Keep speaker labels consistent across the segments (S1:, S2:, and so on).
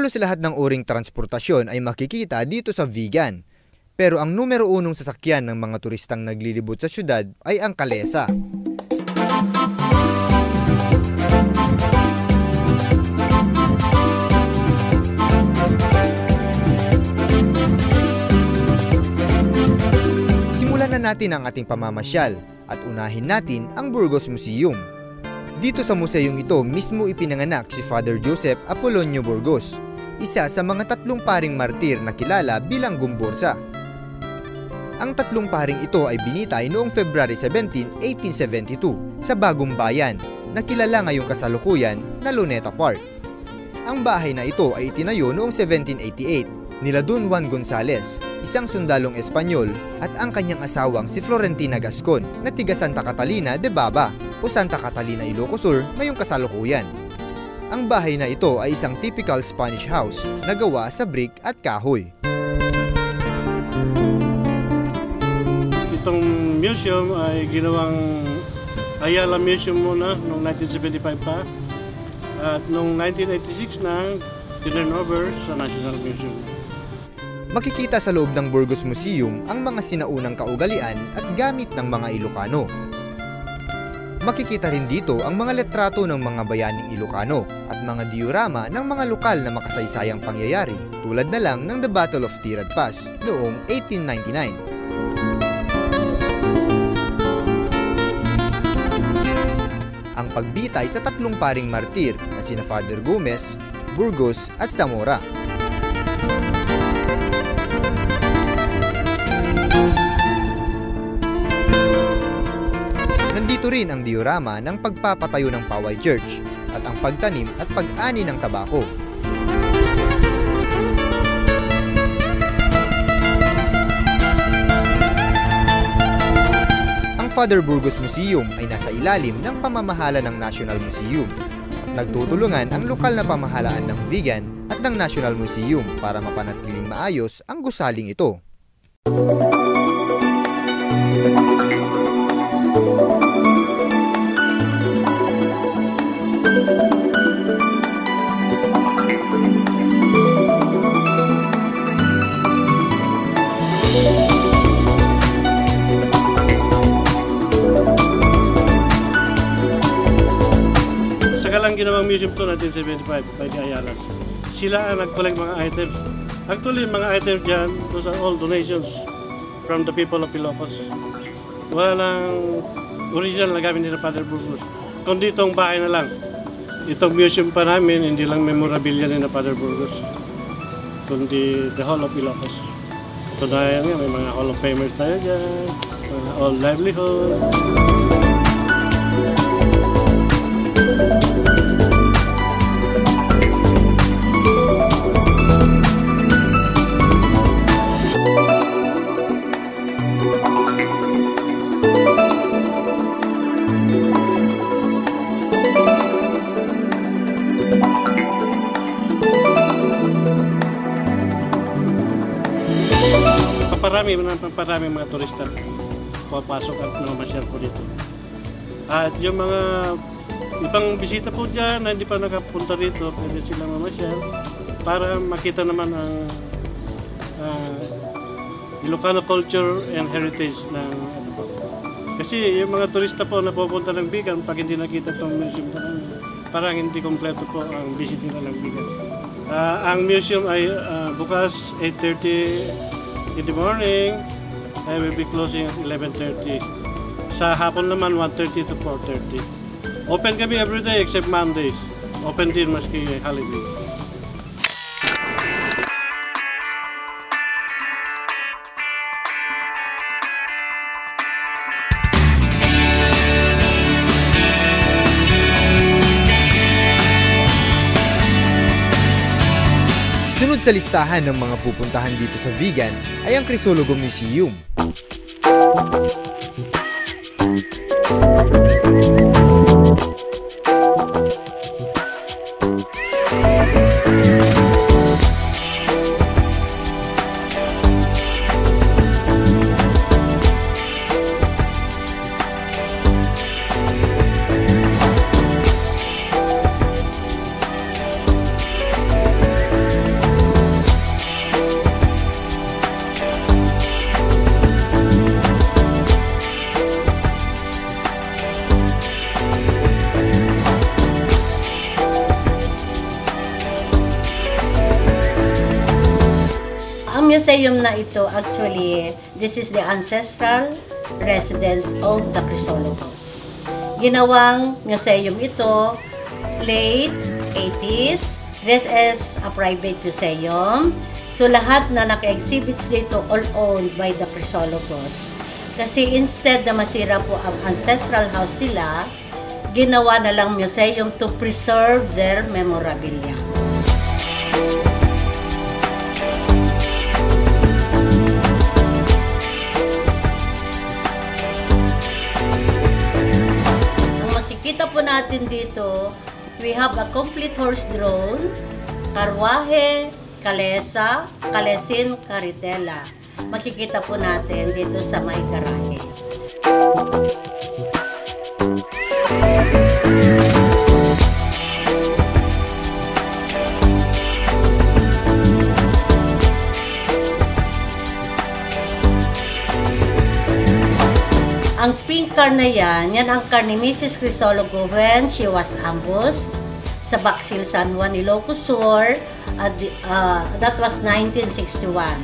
S1: Halos lahat ng uring transportasyon ay makikita dito sa Vigan. Pero ang numero unong sasakyan ng mga turistang naglilibot sa syudad ay ang kalesa. Simulan na natin ang ating pamamasyal at unahin natin ang Burgos Museum. Dito sa museong ito mismo ipinanganak si Father Joseph Apolonio Burgos, isa sa mga tatlong paring martir na kilala bilang Gumbursa. Ang tatlong paring ito ay binitay noong February 17, 1872 sa Bagong Bayan na kilala ngayong kasalukuyan na Luneta Park. Ang bahay na ito ay itinayo noong 1788 nila Don Juan Gonzales, isang sundalong Espanyol, at ang kanyang asawang si Florentina Gascon na tiga Santa Catalina de Baba o Santa Catalina, Ilocos Sur ngayong kasalukuyan. Ang bahay na ito ay isang typical Spanish house na gawa sa brick at kahoy.
S2: Itong museum ay ginawang Ayala Museum muna noong 1975 pa, at noong 1986 na turnover sa National Museum.
S1: Makikita sa loob ng Burgos Museum ang mga sinaunang kaugalian at gamit ng mga Ilocano. Makikita rin dito ang mga litrato ng mga bayaning Ilocano at mga diorama ng mga lokal na makasaysayang pangyayari tulad na lang ng The Battle of Tirad Pass noong 1899. Ang pagbitay sa tatlong paring martir na sina Father Gomez, Burgos at Zamora. Nandito rin ang diorama ng pagpapatayo ng Paway Church at ang pagtanim at pag-ani ng tabako. Father Burgos Museum ay nasa ilalim ng pamamahala ng National Museum at nagtutulungan ang lokal na pamahalaan ng Vigan at ng National Museum para mapanatiling maayos ang gusaling ito.
S2: Ginawang museum to 1975 by the Ayalas. Sila ang nag-collect mga items. Actually, mga items dyan, those are all donations from the people of Ilocos. Walang original na gamit ni Father Burgos. Kundi itong bahay na lang. Itong museum pa namin, hindi lang memorabilia ni Father Burgos, kundi the whole of Ilocos. Ito na yan, may mga Hall of Famers tayo dyan, mga all livelihood. Parami mga turista papasok at mamasyal po dito. At yung mga ibang bisita po dyan na hindi pa nakapunta rito, pwede sila mamasyal para makita naman ang Ilocano culture and heritage ng ano po. Kasi yung mga turista po na pupunta ng Vigan, pag hindi nakita itong museum na parang hindi kompleto po ang visit nila ng Vigan. Ang museum ay bukas 8:30 in the morning. I will be closing at 11:30. Sa hapon naman, 1:30 to 4:30. Open kami every day except Mondays. Open din maski holiday.
S1: Sunod sa listahan ng mga pupuntahan dito sa Vigan ay ang Crisologo Museum.
S3: museum na ito, actually, this is the ancestral residence of the Crisologos. Ginawang museum ito, late 80s. This is a private museum. So, lahat na naka-exhibits dito all owned by the Crisologos. Kasi instead na masira po ang ancestral house nila, ginawa na lang museum to preserve their memorabilia. Ang makikita po natin dito, we have a complete horse drone, karwahe, kalesa, kalesin, karitela. Makikita po natin dito sa may garahe. Ang pink car na yan ang car ni Mrs. Crisologo when she was ambushed sa Baksil, San Juan, Ilocos Sur. That was 1961.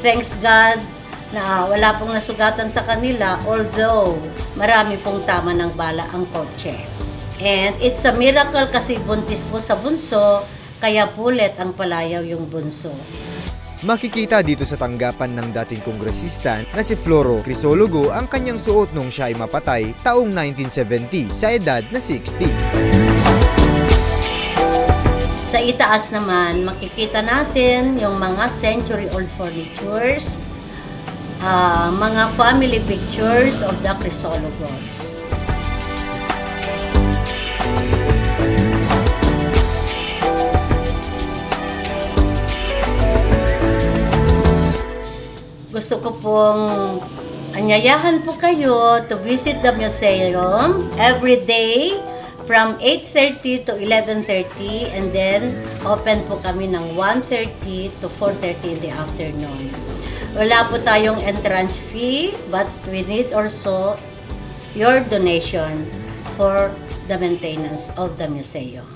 S3: Thanks God na wala pong nasugatan sa kanila, although marami pong tama ng bala ang kotse. And it's a miracle kasi buntis po sa bunso, kaya pulet ang palayaw yung bunso.
S1: Makikita dito sa tanggapan ng dating kongresista na si Floro Crisologo ang kanyang suot nung siya ay mapatay taong 1970 sa edad na 60.
S3: Sa itaas naman, makikita natin yung mga century-old furnitures, mga family pictures of the Crisologos. Gusto ko pong anyayahan po kayo to visit the museum every day from 8:30 to 11:30, and then open po kami ng 1:30 to 4:30 in the afternoon. Wala po tayong entrance fee, but we need also your donation for the maintenance of the museum.